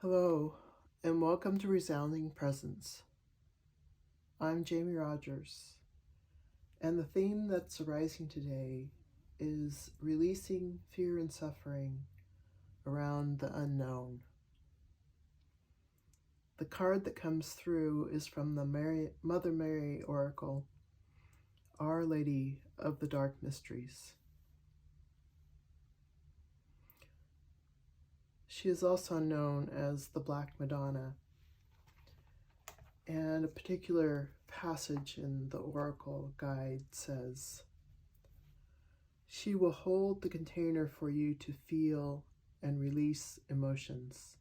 Hello, and welcome to Resounding Presence. I'm Jamie Rogers, and the theme that's arising today is releasing fear and suffering around the unknown. The card that comes through is from the Mother Mary Oracle, Our Lady of the Dark Mysteries. She is also known as the Black Madonna, and a particular passage in the Oracle Guide says, "She will hold the container for you to feel and release emotions,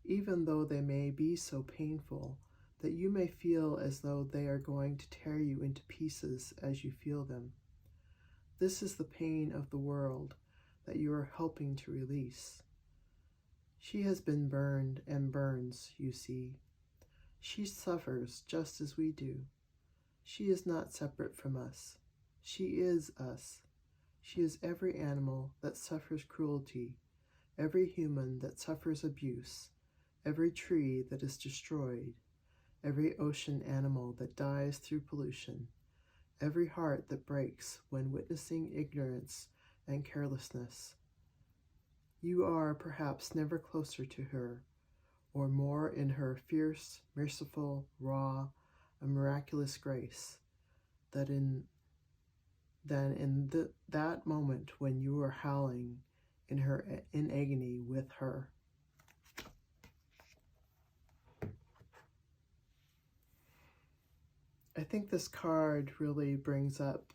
even though they may be so painful that you may feel as though they are going to tear you into pieces as you feel them. This is the pain of the world that you are helping to release. She has been burned and burns, you see. She suffers just as we do. She is not separate from us. She is us. She is every animal that suffers cruelty, every human that suffers abuse, every tree that is destroyed, every ocean animal that dies through pollution, every heart that breaks when witnessing ignorance and carelessness. You are perhaps never closer to her, or more in her fierce, merciful, raw, and miraculous grace than in that moment when you are howling in agony with her." I think this card really brings up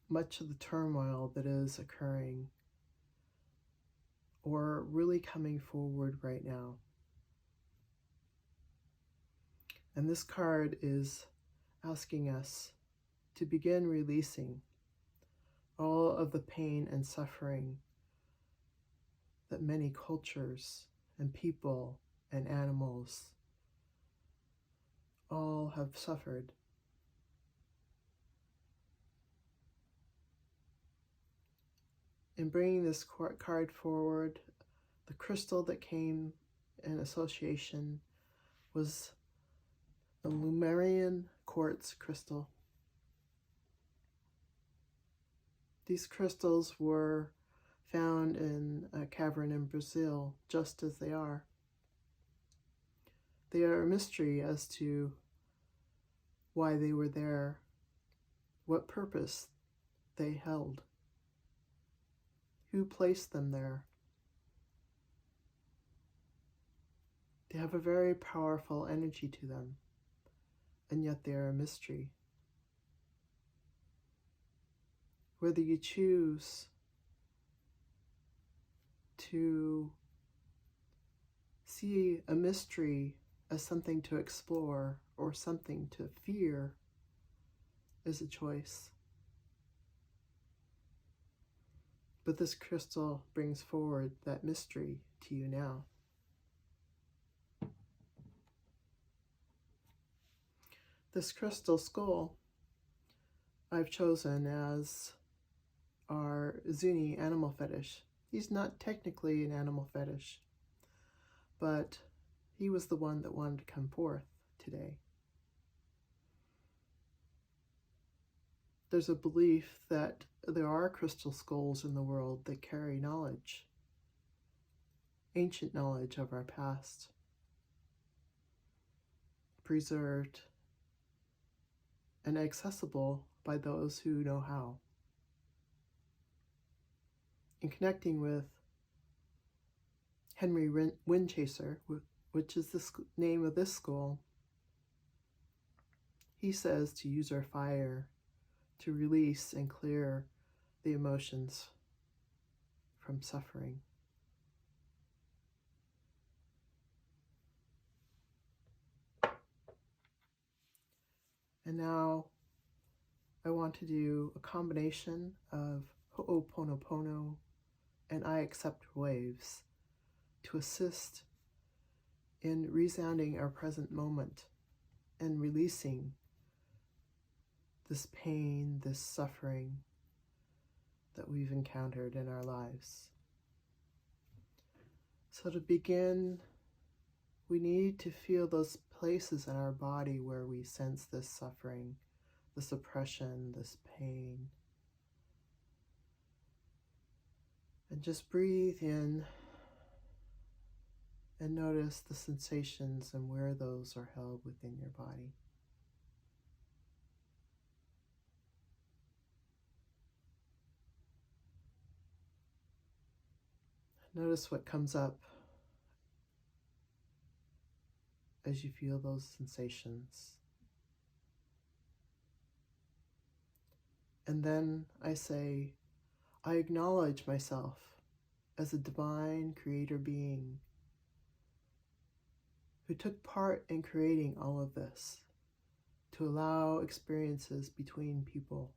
much of the turmoil that is occurring or really coming forward right now. And this card is asking us to begin releasing all of the pain and suffering that many cultures and people and animals all have suffered. In bringing this card forward, the crystal that came in association was the Lemurian Quartz crystal. These crystals were found in a cavern in Brazil, just as they are. They are a mystery as to why they were there, what purpose they held, who placed them there. They have a very powerful energy to them, and yet they are a mystery. Whether you choose to see a mystery as something to explore or something to fear is a choice. But this crystal brings forward that mystery to you now. This crystal skull I've chosen as our Zuni animal fetish. He's not technically an animal fetish, but he was the one that wanted to come forth today. There's a belief that there are crystal skulls in the world that carry knowledge, ancient knowledge of our past, preserved and accessible by those who know how. In connecting with Henry Windchaser, which is the name of this school, he says to use our fire to release and clear the emotions from suffering. And now I want to do a combination of hooponopono and iacceptwaves to assist in resounding our present moment and releasing this pain, this suffering that we've encountered in our lives. So to begin We need to feel those places in our body where we sense this suffering, this oppression, this pain. And just breathe in and notice the sensations and where those are held within your body. Notice what comes up as you feel those sensations. And then I say, I acknowledge myself as a divine creator being who took part in creating all of this to allow experiences between people,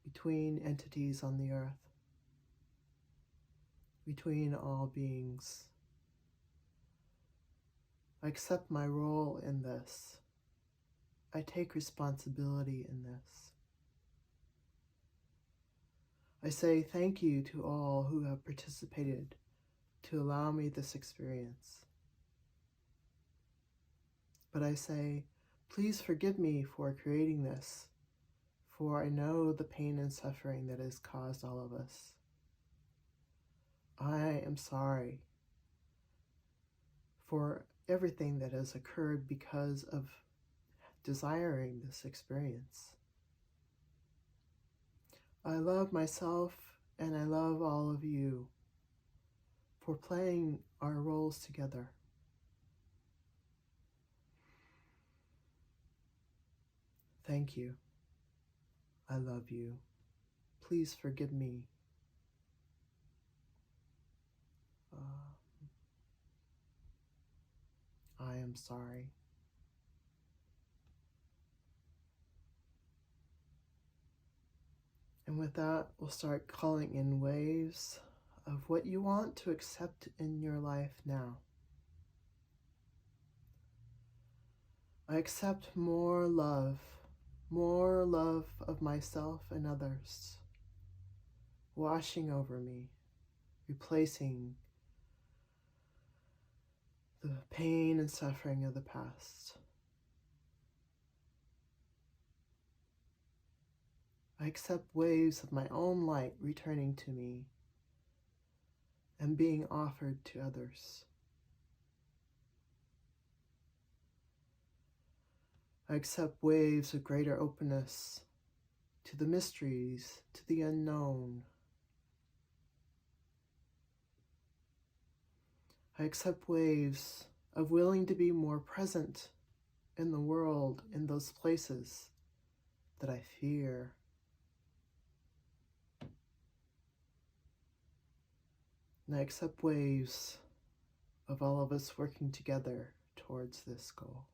between entities on the earth, between all beings. I accept my role in this. I take responsibility in this. I say thank you to all who have participated to allow me this experience. But I say, please forgive me for creating this, for I know the pain and suffering that has caused all of us. I am sorry for everything that has occurred because of desiring this experience. I love myself and I love all of you for playing our roles together. Thank you. I love you. Please forgive me. I am sorry. And with that, we'll start calling in waves of what you want to accept in your life now. I accept more love of myself and others, washing over me, replacing the pain and suffering of the past. I accept waves of my own light returning to me and being offered to others. I accept waves of greater openness to the mysteries, to the unknown. I accept waves of willing to be more present in the world, in those places that I fear. And I accept waves of all of us working together towards this goal.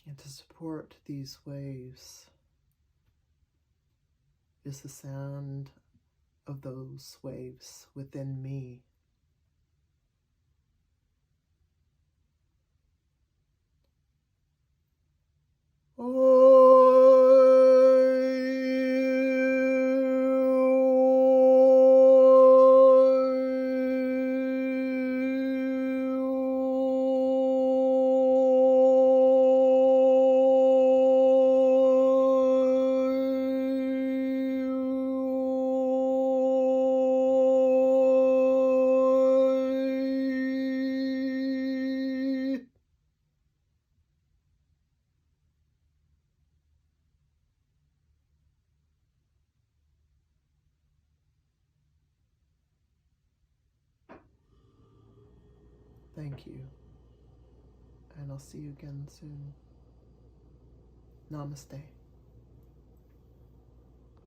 And to support these waves is the sound of those waves within me. Thank you, and I'll see you again soon. Namaste.